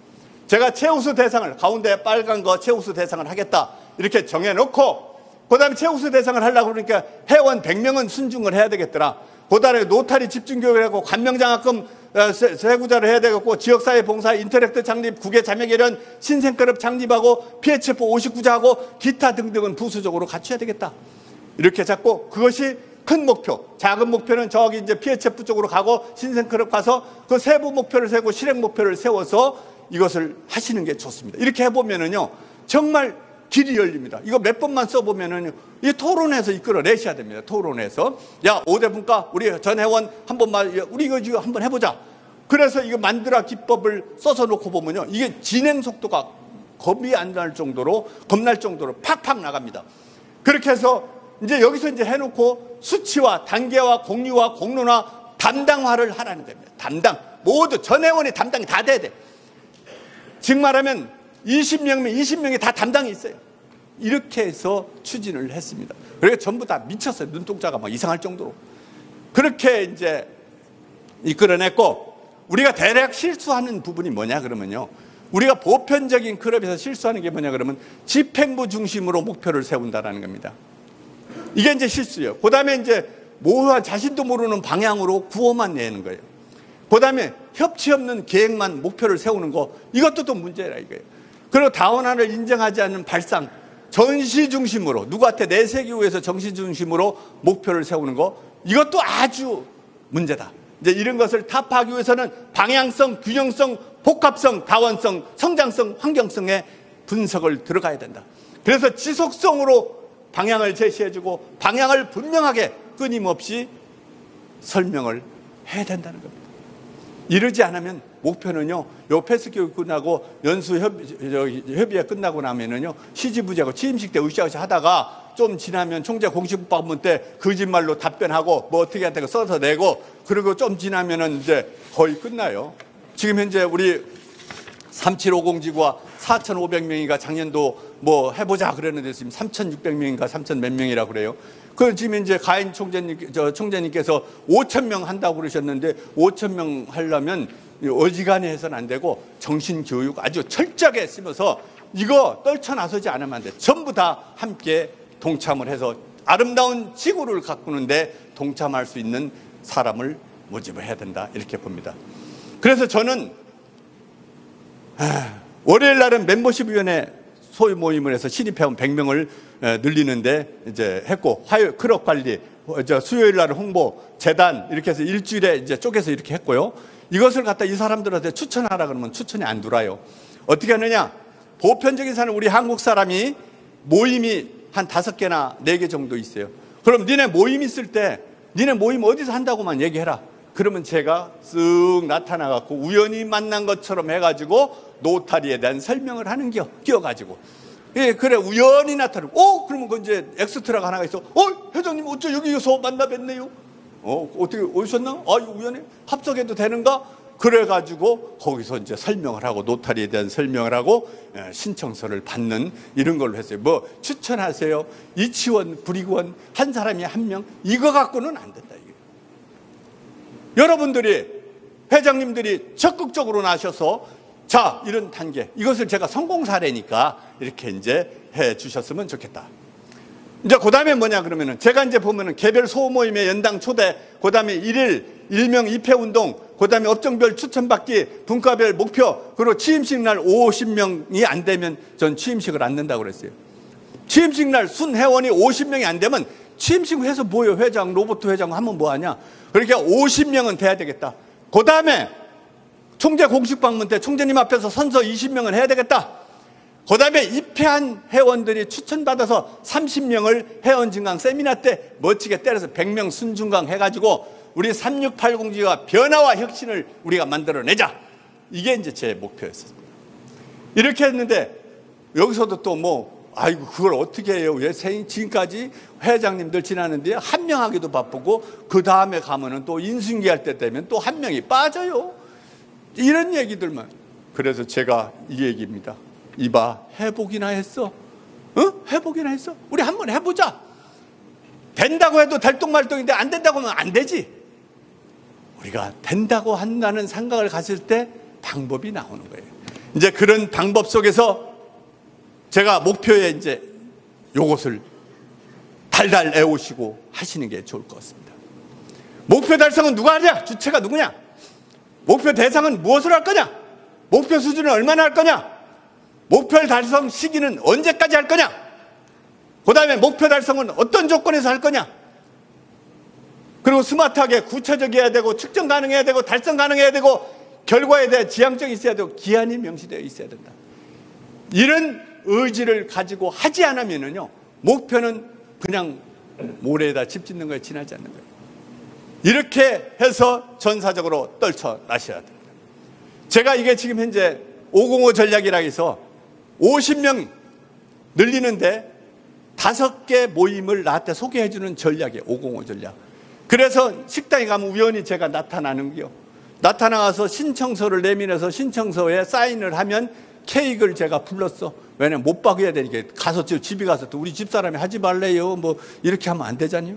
제가 최우수 대상을 가운데 빨간 거 최우수 대상을 하겠다 이렇게 정해놓고 그 다음에 최우수 대상을 하려고 그러니까 회원 100명은 순중을 해야 되겠더라. 그다음에 노타리 집중교육을 하고 관명장학금 세구자를 해야 되겠고, 지역사회 봉사, 인터랙트 창립, 국외 자매개련, 신생클럽 창립하고, PHF 59자하고 기타 등등은 부수적으로 갖춰야 되겠다. 이렇게 잡고, 그것이 큰 목표. 작은 목표는 저기 이제 PHF 쪽으로 가고, 신생클럽 가서 그 세부 목표를 세우고 실행 목표를 세워서 이것을 하시는 게 좋습니다. 이렇게 해보면은요, 정말 길이 열립니다. 이거 몇 번만 써보면은요, 이 토론에서 이끌어내셔야 됩니다. 토론에서. 야, 5대 분과 우리 전 회원 한 번만, 우리 이거 지금 한번 해보자. 그래서 이거 만들어 기법을 써서 놓고 보면요, 이게 진행 속도가 겁이 안 날 정도로, 겁날 정도로 팍팍 나갑니다. 그렇게 해서 이제 여기서 이제 해놓고 수치와 단계와 공유와 공론화 담당화를 하라는 겁니다. 담당. 모두 전 회원이 담당이 다 돼야 돼. 즉 말하면 20명이면 20명이 다 담당이 있어요. 이렇게 해서 추진을 했습니다. 그러니까 전부 다 미쳤어요. 눈동자가 막 이상할 정도로. 그렇게 이제 이끌어냈고, 우리가 대략 실수하는 부분이 뭐냐 그러면요, 우리가 보편적인 클럽에서 실수하는 게 뭐냐 그러면 집행부 중심으로 목표를 세운다라는 겁니다. 이게 이제 실수예요. 그 다음에 이제 모호한 자신도 모르는 방향으로 구호만 내는 거예요. 그 다음에 협치 없는 계획만 목표를 세우는 거, 이것도 또 문제라 이거예요. 그리고 다원화를 인정하지 않는 발상, 전시 중심으로, 누구한테 내세우기 위해서 정시 중심으로 목표를 세우는 거, 이것도 아주 문제다. 이제 이런 것을 타파하기 위해서는 방향성, 균형성, 복합성, 다원성, 성장성, 환경성의 분석을 들어가야 된다. 그래서 지속성으로 방향을 제시해주고 방향을 분명하게 끊임없이 설명을 해야 된다는 겁니다. 이러지 않으면 목표는요, 요 패스교육 끝나고 연수 협의회 끝나고 나면은요, 시지부지하고 취임식 때 으쌰으쌰 하다가 좀 지나면 총재 공식방문 때 거짓말로 답변하고 뭐 어떻게 한다고 써서 내고, 그리고 좀 지나면은 이제 거의 끝나요. 지금 현재 우리 3750 지구와 4,500명이가 작년도 뭐 해보자 그랬는데 지금 3,600명인가 3,000 몇 명이라고 그래요. 그 지금 이제 가인 총재님께서 5,000명 한다고 그러셨는데, 5,000명 하려면 어지간히 해서는 안 되고 정신교육 아주 철저하게 쓰면서 이거 떨쳐나서지 않으면 안 돼. 전부 다 함께 동참을 해서 아름다운 지구를 가꾸는데 동참할 수 있는 사람을 모집을 해야 된다, 이렇게 봅니다. 그래서 저는 월요일 날은 멤버십위원회 소위 모임을 해서 신입회원 100명을 늘리는데 이제 했고, 화요일 클럽 관리, 수요일 날은 홍보, 재단, 이렇게 해서 일주일에 이제 쪼개서 이렇게 했고요. 이것을 갖다 이 사람들한테 추천하라 그러면 추천이 안 들어와요. 어떻게 하느냐? 보편적인 사람, 우리 한국 사람이 모임이 한 5개나 4개 정도 있어요. 그럼 니네 모임 있을 때 니네 모임 어디서 한다고만 얘기해라. 그러면 제가 쓱 나타나갖고 우연히 만난 것처럼 해가지고 노타리에 대한 설명을 하는 겨, 끼워가지고. 예, 그래, 우연히 나타나고, 그러면 그 이제 엑스트라가 하나가 있어. 회장님, 어째 여기서 만나 뵀네요? 어떻게 오셨나? 우연히 합석해도 되는가? 그래가지고 거기서 이제 설명을 하고, 노타리에 대한 설명을 하고, 신청서를 받는 이런 걸로 했어요. 뭐, 추천하세요. 이치원, 구리원, 한 사람이 1명, 이거 갖고는 안 된다, 이게. 여러분들이, 회장님들이 적극적으로 나셔서 자, 이런 단계, 이것을 제가 성공 사례니까 이렇게 이제 해 주셨으면 좋겠다. 이제 그 다음에 뭐냐 그러면은, 제가 이제 보면은 개별 소모임의 연당 초대, 그 다음에 일명 입회 운동, 그 다음에 업종별 추천받기, 분과별 목표, 그리고 취임식 날 50명이 안 되면 전 취임식을 안 낸다고 그랬어요. 취임식 날 순 회원이 50명이 안 되면 취임식 해서 뭐예요? 회장, 로버트 회장 하면 뭐하냐? 그러니까 50명은 돼야 되겠다. 그 다음에 총재 공식 방문 때 총재님 앞에서 선서 20명을 해야 되겠다. 그 다음에 입회한 회원들이 추천받아서 30명을 회원 증강 세미나 때 멋지게 때려서 100명 순증강 해가지고 우리 3680지가 변화와 혁신을 우리가 만들어내자. 이게 이제 제 목표였습니다. 이렇게 했는데 여기서도 또 뭐, 아이고, 그걸 어떻게 해요? 왜 지금까지 회장님들 지나는데 한 명 하기도 바쁘고, 그 다음에 가면은 또 인수인계 할 때 되면 또 한 명이 빠져요. 이런 얘기들만. 그래서 제가 이 얘기입니다. 이봐, 해보기나 했어? 해보기나 했어? 우리 한번 해보자. 된다고 해도 달동말동인데 안 된다고 하면 안 되지. 우리가 된다고 한다는 생각을 가질 때 방법이 나오는 거예요. 이제 그런 방법 속에서 제가 목표에 이제 요것을 달달 애우시고 하시는 게 좋을 것 같습니다. 목표 달성은 누가 하냐? 주체가 누구냐? 목표 대상은 무엇을 할 거냐? 목표 수준은 얼마나 할 거냐? 목표 달성 시기는 언제까지 할 거냐? 그 다음에 목표 달성은 어떤 조건에서 할 거냐? 그리고 스마트하게 구체적이어야 되고 측정 가능해야 되고 달성 가능해야 되고 결과에 대한 지향점이 있어야 되고 기한이 명시되어 있어야 된다. 이런 의지를 가지고 하지 않으면요, 목표는 그냥 모래에다 집 짓는 거에 지나지 않는 거예요. 이렇게 해서 전사적으로 떨쳐나셔야 됩니다. 제가 이게 지금 현재 505 전략이라 해서 50명 늘리는데 5개 모임을 나한테 소개해주는 전략이에요. 505 전략. 그래서 식당에 가면 우연히 제가 나타나는 게요. 나타나서 신청서를 내밀어서 신청서에 사인을 하면 케이크를 제가 불렀어. 왜냐면 못 박아야 되니까. 가서 집에 가서 또 우리 집사람이 하지 말래요. 뭐 이렇게 하면 안 되잖아요.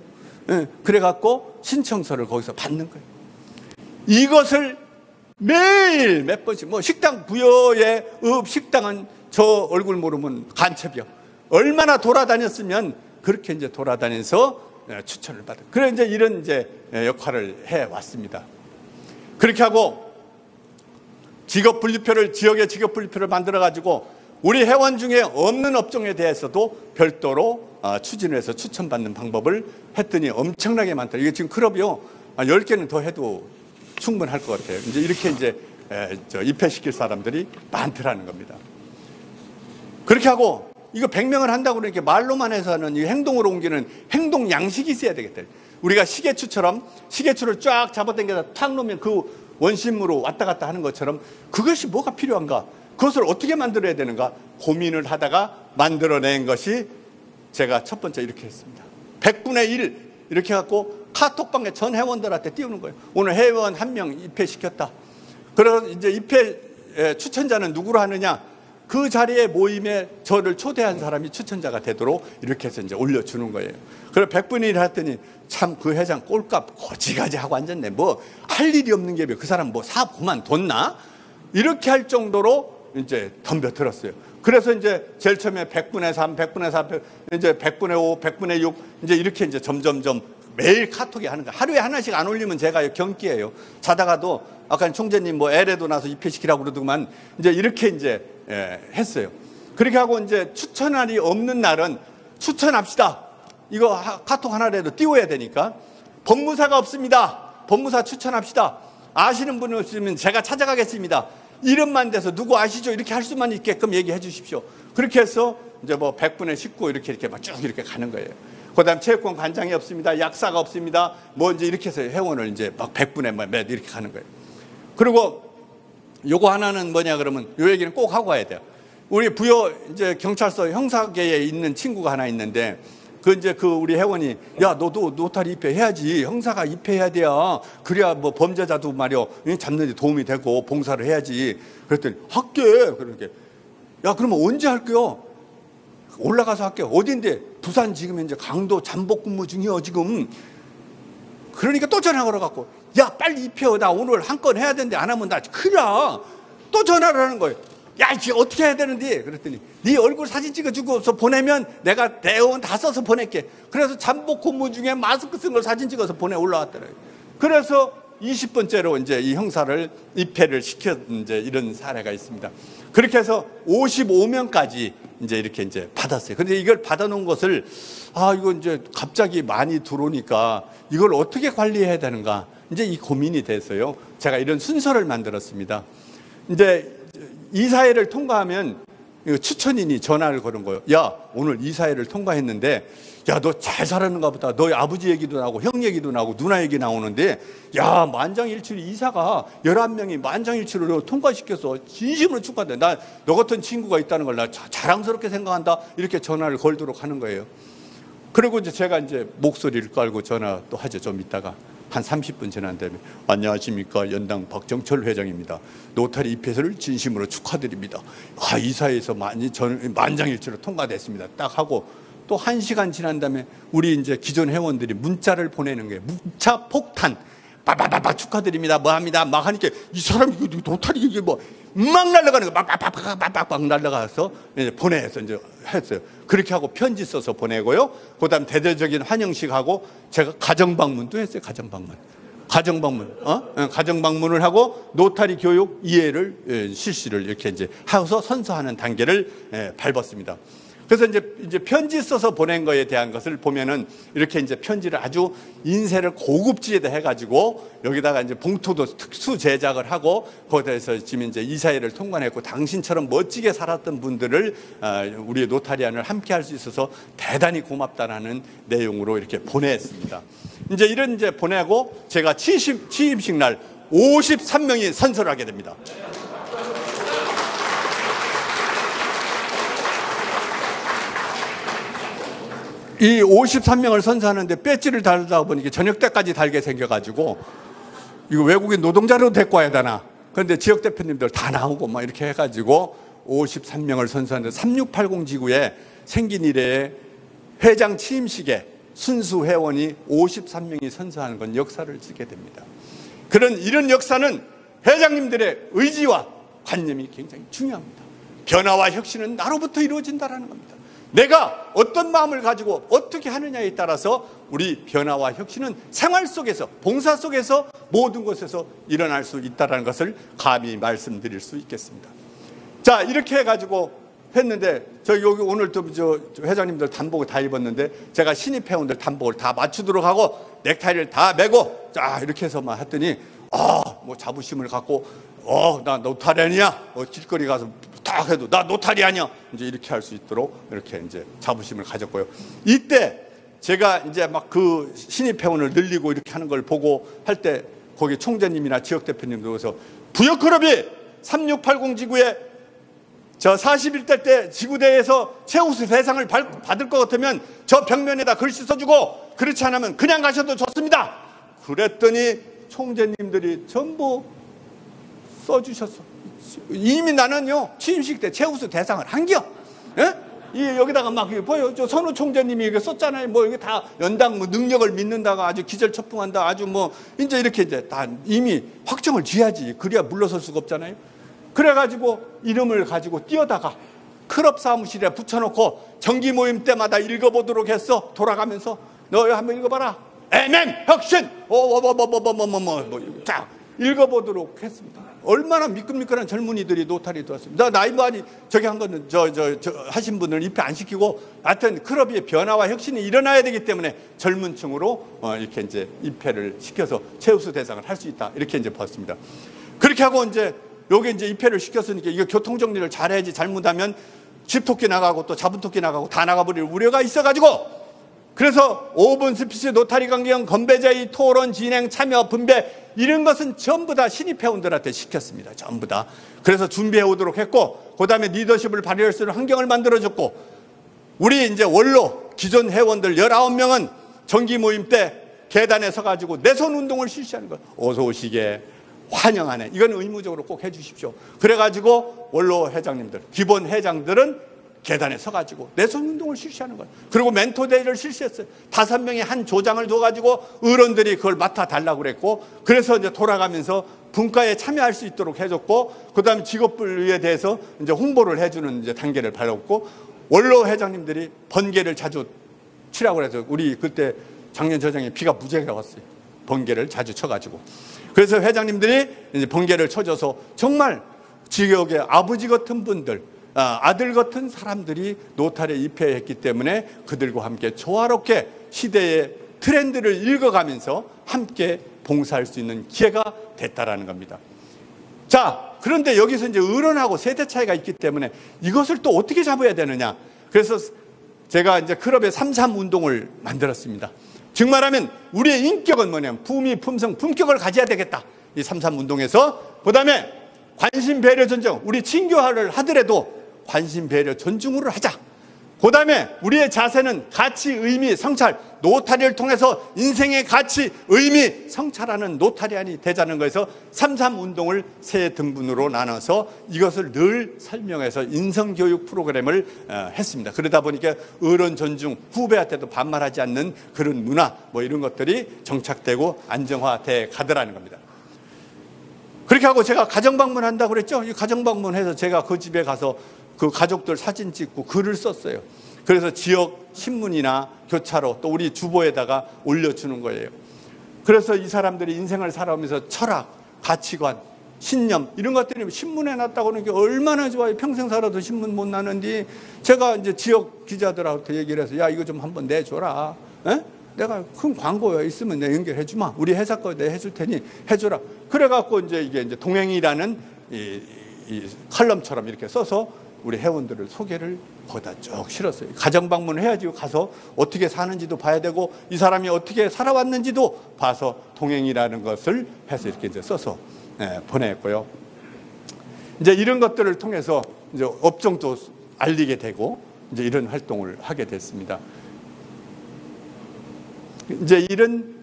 예, 그래갖고 신청서를 거기서 받는 거예요. 이것을 매일 몇 번씩, 뭐 식당 부여의 식당은 저 얼굴 모르면 간첩이요. 얼마나 돌아다녔으면 그렇게 이제 돌아다녀서 추천을 받아. 그래 이제 이런 이제 역할을 해 왔습니다. 그렇게 하고 직업 분류표를, 지역의 직업 분류표를 만들어 가지고 우리 회원 중에 없는 업종에 대해서도 별도로 추진을 해서 추천받는 방법을 했더니 엄청나게 많다. 이게 지금 클럽이요, 10개는 더 해도 충분할 것 같아요. 이제 이렇게 이제 입회시킬 사람들이 많더라는 겁니다. 그렇게 하고 이거 100명을 한다고 그러니까 말로만 해서는 이 행동으로 옮기는 행동 양식이 있어야 되겠다. 우리가 시계추처럼 시계추를 쫙 잡아당겨서 탁 놓으면 그 원심으로 왔다 갔다 하는 것처럼 그것이 뭐가 필요한가? 그것을 어떻게 만들어야 되는가? 고민을 하다가 만들어낸 것이 제가 첫 번째 이렇게 했습니다. 100분의 1 이렇게 해갖고 카톡방에 전 회원들한테 띄우는 거예요. 오늘 회원 1명 입회시켰다. 그래서 이제 입회 추천자는 누구로 하느냐? 그 자리에 모임에 저를 초대한 사람이 추천자가 되도록 이렇게 해서 이제 올려주는 거예요. 그래서 100분의 1 했더니 참 그 회장 꼴값 거지가지 하고 앉았네. 뭐 할 일이 없는 게 그 사람 뭐 사업 그만뒀나? 이렇게 할 정도로 이제 덤벼들었어요. 그래서 이제 제일 처음에 100분의 3, 100분의 4, 이제 100분의 5, 100분의 6 이제 이렇게 이제 점점점 매일 카톡에 하는 거예요. 하루에 하나씩 안 올리면 제가 경기예요. 자다가도 아까 총재님 뭐 LA도 나서 입회시키라고 그러더만 이제 이렇게 이제 했어요. 그렇게 하고 이제 추천할이 없는 날은 추천합시다. 이거 카톡 하나라도 띄워야 되니까. 법무사가 없습니다. 법무사 추천합시다. 아시는 분 없으면 제가 찾아가겠습니다. 이름만 돼서 누구 아시죠? 이렇게 할 수만 있게끔 얘기해 주십시오. 그렇게 해서 이제 뭐 100분의 19 이렇게 막 쭉 이렇게 가는 거예요. 그 다음 체육관 관장이 없습니다. 약사가 없습니다. 뭐 이제 이렇게 해서 회원을 이제 막 100분의 몇 이렇게 가는 거예요. 그리고 요거 하나는 뭐냐 그러면 요 얘기는 꼭 하고 가야 돼요. 우리 부여 이제 경찰서 형사계에 있는 친구가 하나 있는데 그 우리 회원이 야 너도 노타리 입회해야지. 형사가 입회해야 돼야 그래야 뭐 범죄자도 말이야 잡는 데 도움이 되고 봉사를 해야지. 그랬더니 할게. 그러니까 야 그러면 언제 할게요? 올라가서 할게요. 어딘데? 부산 지금 현재 강도 잠복 근무 중이요 지금. 그러니까 또 전화 걸어갖고 야 빨리 입혀. 나 오늘 한 건 해야 되는데 안 하면 나 큰일 나. 또 전화를 하는 거예요. 야 이게 어떻게 해야 되는데? 그랬더니 네 얼굴 사진 찍어주고서 보내면 내가 대원 다 써서 보낼게. 그래서 잠복 근무 중에 마스크 쓴 걸 사진 찍어서 보내 올라왔더라고요. 그래서 20번째로 이제 이 형사를 입회를 시켰 이제 이런 사례가 있습니다. 그렇게 해서 55명까지 이제 이렇게 이제 받았어요. 근데 이걸 받아놓은 것을 이거 이제 갑자기 많이 들어오니까 이걸 어떻게 관리해야 되는가 이제 이 고민이 돼서요. 제가 이런 순서를 만들었습니다. 이제 이사회를 통과하면 추천인이 전화를 거는 거예요. 야 오늘 이사회를 통과했는데 야 너 잘 살았는가 보다. 너희 아버지 얘기도 나오고 형 얘기도 나오고 누나 얘기 나오는데 야 만장일치로 이사가 11명이 만장일치로 통과시켜서 진심으로 축하한다. 나 너 같은 친구가 있다는 걸 나 자랑스럽게 생각한다. 이렇게 전화를 걸도록 하는 거예요. 그리고 이제 제가 이제 목소리를 깔고 전화 또 하죠. 좀 있다가 한 30분 지난 다음에 안녕하십니까 연당 박정철 회장입니다. 노타리 입회를 진심으로 축하드립니다. 이사회에서 만장일치로 통과됐습니다. 딱 하고 또 1시간 지난 다음에 우리 이제 기존 회원들이 문자를 보내는 거예요. 문자 폭탄. 빠바바바 축하드립니다. 뭐 합니다. 막 하니까 이 사람이 노타리 이게 뭐 막 날아가는 거 막 날아가서 이제 보내서 이제 했어요. 그렇게 하고 편지 써서 보내고요. 그다음 대대적인 환영식 하고 제가 가정 방문도 했어요. 가정 방문. 가정 방문을 하고 노타리 교육 이해를 실시를 이렇게 이제 하고서 선서하는 단계를 밟았습니다. 그래서 이제 편지 써서 보낸 거에 대한 것을 보면은 이렇게 이제 편지를 아주 인쇄를 고급지에다 해가지고 여기다가 이제 봉투도 특수 제작을 하고 거기에서 지금 이제 이사회를 통과했고 당신처럼 멋지게 살았던 분들을 우리 노타리안을 함께 할 수 있어서 대단히 고맙다라는 내용으로 이렇게 보냈습니다. 이제 이런 이제 보내고 제가 취임식 날 53명이 선서를 하게 됩니다. 이 53명을 선서하는데 배지를 달다 보니까 저녁 때까지 달게 생겨가지고 이거 외국인 노동자로 데리고 와야 되나. 그런데 지역 대표님들 다 나오고 막 이렇게 해가지고 53명을 선서하는데 3680 지구에 생긴 이래에 회장 취임식에 순수 회원이 53명이 선서하는 건 역사를 쓰게 됩니다. 이런 역사는 회장님들의 의지와 관념이 굉장히 중요합니다. 변화와 혁신은 나로부터 이루어진다는 겁니다. 내가 어떤 마음을 가지고 어떻게 하느냐에 따라서 우리 변화와 혁신은 생활 속에서, 봉사 속에서 모든 곳에서 일어날 수 있다는 것을 감히 말씀드릴 수 있겠습니다. 자, 이렇게 해가지고 했는데 저 여기 오늘 또 저 회장님들 단복을 다 입었는데 제가 신입 회원들 단복을 다 맞추도록 하고 넥타이를 다 매고 자 이렇게 해서만 했더니 뭐 자부심을 갖고 나 노타리안이야. 길거리 가서 딱 해도 나 노타리안이야. 이제 이렇게 할 수 있도록 이렇게 이제 자부심을 가졌고요. 이때 제가 이제 막 그 신입 회원을 늘리고 이렇게 하는 걸 보고 할 때 거기 총재님이나 지역 대표님도 그래서 부여클럽이 3680 지구에 저 41대 때 지구대회에서 최우수 대상을 받을 것 같으면 저 벽면에다 글씨 써주고 그렇지 않으면 그냥 가셔도 좋습니다. 그랬더니 총재님들이 전부 써주셨어. 이미 나는요 취임식 때 최우수 대상을 한겨. 예? 여기다가 막 보여. 저 선우 총재님이 이거 썼잖아요. 뭐 이게 다 연당 뭐 능력을 믿는다가 아주 기절초풍한다. 아주 뭐 이제 이렇게 이제 다 이미 확정을 지어야지. 그래야 물러설 수가 없잖아요. 그래가지고 이름을 가지고 띄어다가 클럽 사무실에 붙여놓고 정기 모임 때마다 읽어보도록 했어. 돌아가면서 너 한번 읽어봐라. 혁신 자 읽어보도록 했습니다. 얼마나 미끈미끈한 젊은이들이 노타리에 들어왔습니다. 나이 많이 저기 한 거는 저 하신 분을 입회 안 시키고 하여튼 클럽의 변화와 혁신이 일어나야 되기 때문에 젊은 층으로 이렇게 이제 입회를 시켜서 최우수 대상을 할 수 있다. 이렇게 이제 봤습니다. 그렇게 하고 이제 여기 이제 입회를 시켰으니까 이거 교통 정리를 잘해야지. 잘못하면 집토끼 나가고 또 자분토끼 나가고 다 나가버릴 우려가 있어가지고 그래서 5분 스피치, 노타리 강경, 건배제의, 토론, 진행, 참여, 분배 이런 것은 전부 다 신입 회원들한테 시켰습니다. 전부 다. 그래서 준비해 오도록 했고 그 다음에 리더십을 발휘할 수 있는 환경을 만들어줬고 우리 이제 원로 기존 회원들 19명은 정기 모임 때 계단에 서가지고 내손 운동을 실시하는 거예요. 어서 오시게 환영하네. 이건 의무적으로 꼭 해주십시오. 그래가지고 원로 회장님들, 기본 회장들은 계단에 서가지고 내손 운동을 실시하는 거예요. 그리고 멘토데이를 실시했어요. 5명이 한 조장을 둬가지고 어른들이 그걸 맡아달라고 그랬고 그래서 이제 돌아가면서 분과에 참여할 수 있도록 해줬고 그 다음에 직업분류에 대해서 이제 홍보를 해주는 이제 단계를 밟았고 원로 회장님들이 번개를 자주 치라고 해서 우리 그때 작년 저장에 비가 무지하게 왔어요. 번개를 자주 쳐가지고 그래서 회장님들이 이제 번개를 쳐줘서 정말 지역의 아버지 같은 분들, 아들 같은 사람들이 노타리에 입회했기 때문에 그들과 함께 조화롭게 시대의 트렌드를 읽어가면서 함께 봉사할 수 있는 기회가 됐다라는 겁니다. 자, 그런데 여기서 이제 어른하고 세대 차이가 있기 때문에 이것을 또 어떻게 잡아야 되느냐. 그래서 제가 이제 클럽의 3.3 운동을 만들었습니다. 즉 말하면 우리의 인격은 뭐냐면 품위, 품성, 품격을 가져야 되겠다. 이 3.3 운동에서 그 다음에 관심, 배려, 존중. 우리 친교화를 하더라도 관심, 배려, 존중으로 하자. 그 다음에 우리의 자세는 가치, 의미, 성찰. 노타리를 통해서 인생의 가치, 의미, 성찰하는 노타리안이 되자는 거에서 3.3 운동을 세 등분으로 나눠서 이것을 늘 설명해서 인성교육 프로그램을 했습니다. 그러다 보니까 어른 존중, 후배한테도 반말하지 않는 그런 문화 뭐 이런 것들이 정착되고 안정화돼 가더라는 겁니다. 그렇게 하고 제가 가정방문한다고 그랬죠. 이 가정방문해서 제가 그 집에 가서 그 가족들 사진 찍고 글을 썼어요. 그래서 지역 신문이나 교차로 또 우리 주보에다가 올려주는 거예요. 그래서 이 사람들이 인생을 살아오면서 철학, 가치관, 신념 이런 것들이 신문에 났다고 하는 게 얼마나 좋아요. 평생 살아도 신문 못 나는데 제가 이제 지역 기자들하고 얘기를 해서 야 이거 좀 한번 내줘라. 에? 내가 큰 광고가 있으면 내가 연결해 주마. 우리 회사 거 내가 해줄 테니 해줘라. 그래갖고 이제 이게 이제 동행이라는 이 칼럼처럼 이렇게 써서 우리 회원들을 소개를 거기다 쭉 실었어요. 가정 방문을 해야지 가서 어떻게 사는지도 봐야 되고 이 사람이 어떻게 살아왔는지도 봐서 동행이라는 것을 해서 이렇게 이제 써서 보냈고요. 이제 이런 것들을 통해서 이제 업종도 알리게 되고 이제 이런 활동을 하게 됐습니다. 이제 이런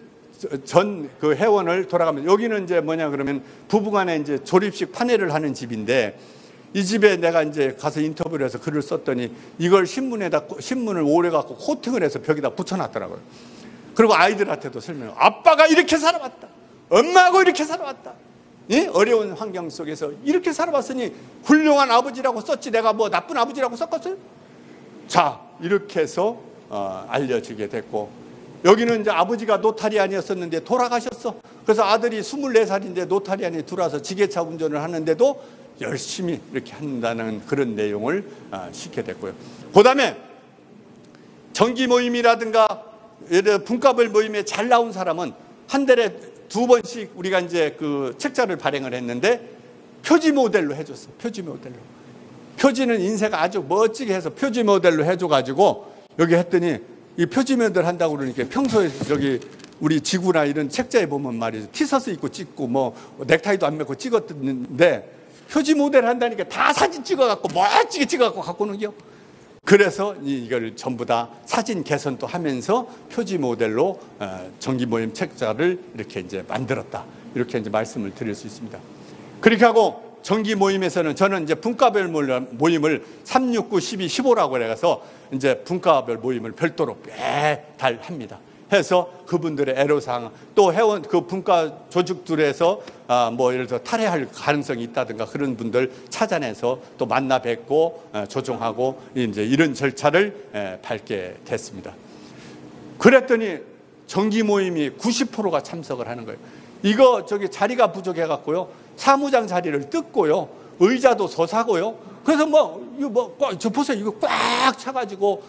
전 그 회원을 돌아가면 여기는 이제 뭐냐 그러면 부부간에 이제 조립식 파네를 하는 집인데 이 집에 내가 이제 가서 인터뷰를 해서 글을 썼더니 이걸 신문을 오래 갖고 코팅을 해서 벽에다 붙여놨더라고요. 그리고 아이들한테도 설명해요. 아빠가 이렇게 살아왔다. 엄마하고 이렇게 살아왔다. 예? 어려운 환경 속에서 이렇게 살아왔으니 훌륭한 아버지라고 썼지 내가 뭐 나쁜 아버지라고 썼겠어요? 자, 이렇게 해서 알려지게 됐고 여기는 이제 아버지가 노타리안이었었는데 돌아가셨어. 그래서 아들이 24살인데 노타리안이 들어와서 지게차 운전을 하는데도 열심히 이렇게 한다는 그런 내용을 싣게 됐고요. 그 다음에 정기 모임이라든가 분과별 모임에 잘 나온 사람은 한 달에 2번씩 우리가 이제 그 책자를 발행을 했는데 표지 모델로 해줬어. 표지 모델로. 표지는 인쇄가 아주 멋지게 해서 표지 모델로 해줘가지고 여기 했더니 이 표지 모델 한다고 그러니까 평소에 저기 우리 지구나 이런 책자에 보면 말이죠. 티셔츠 입고 찍고 뭐 넥타이도 안 매고 찍었는데 표지 모델 한다니까 다 사진 찍어갖고 멋지게 찍어갖고 갖고 오는 겨. 그래서 이걸 전부 다 사진 개선도 하면서 표지 모델로 정기 모임 책자를 이렇게 이제 만들었다. 이렇게 이제 말씀을 드릴 수 있습니다. 그렇게 하고 정기 모임에서는 저는 이제 분과별 모임을 3, 6, 9, 12, 15라고 해서 이제 분과별 모임을 별도로 매달 합니다. 해서 그분들의 애로사항 또 회원 그 분과 조직들에서 뭐 예를 들어 탈회할 가능성이 있다든가 그런 분들 찾아내서 또 만나 뵙고 조정하고 이제 이런 절차를 밟게 됐습니다. 그랬더니 정기 모임이 90%가 참석을 하는 거예요. 이거 저기 자리가 부족해 갖고요. 사무장 자리를 뜯고요. 의자도 서사고요. 그래서 저 보세요. 이거 꽉 차가지고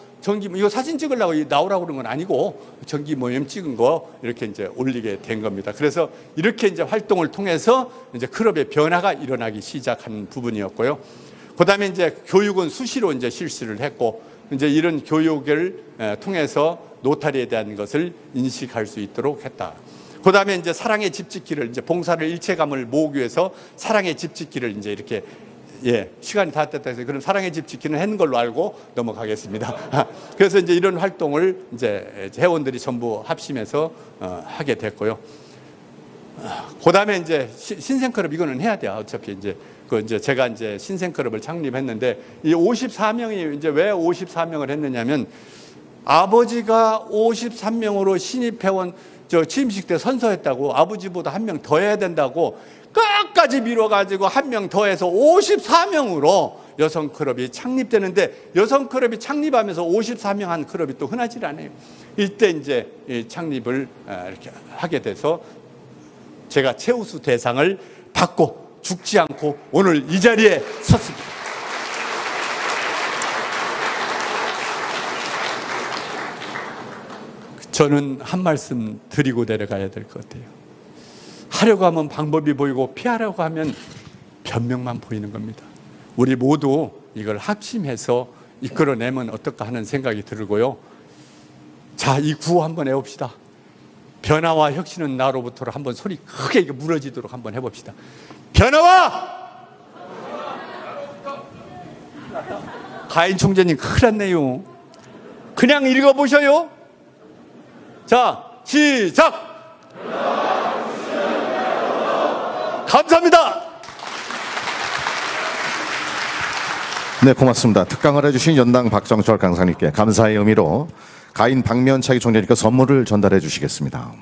이거 사진 찍으려고 나오라고 그런 건 아니고 정기 모임 찍은 거 이렇게 이제 올리게 된 겁니다. 그래서 이렇게 이제 활동을 통해서 이제 클럽의 변화가 일어나기 시작한 부분이었고요. 그 다음에 이제 교육은 수시로 이제 실시를 했고 이제 이런 교육을 통해서 노타리에 대한 것을 인식할 수 있도록 했다. 그 다음에 이제 사랑의 집짓기를 이제 봉사를 일체감을 모으기 위해서 사랑의 집짓기를 이제 이렇게 시간이 다 됐다 해서 그럼 사랑의 집짓기는 하는 걸로 알고 넘어가겠습니다. 그래서 이제 이런 활동을 이제 회원들이 전부 합심해서 하게 됐고요. 그 다음에 이제 신생클럽 이거는 해야 돼요. 어차피 이제 제가 이제 신생클럽을 창립했는데 이 54명이 이제 왜 54명을 했느냐면 아버지가 53명으로 신입회원 취임식 때 선서했다고 아버지보다 한 명 더 해야 된다고 끝까지 미뤄가지고 한 명 더 해서 54명으로 여성클럽이 창립되는데 여성클럽이 창립하면서 54명 한 클럽이 또 흔하지 않아요. 이때 이제 창립을 이렇게 하게 돼서 제가 최우수 대상을 받고 죽지 않고 오늘 이 자리에 섰습니다. 저는 한 말씀 드리고 내려가야 될 것 같아요. 하려고 하면 방법이 보이고 피하려고 하면 변명만 보이는 겁니다. 우리 모두 이걸 합심해서 이끌어내면 어떨까 하는 생각이 들고요. 자, 이 구호 한번 해봅시다. 변화와 혁신은 나로부터로 한번 소리 크게 물어지도록 한번 해봅시다. 변화와! 가인 총재님 큰일 났네요. 그냥 읽어보셔요. 자, 시작! 감사합니다. 네, 고맙습니다. 특강을 해주신 연당 박정철 강사님께 감사의 의미로 가인 박면차기 총재님께 선물을 전달해 주시겠습니다.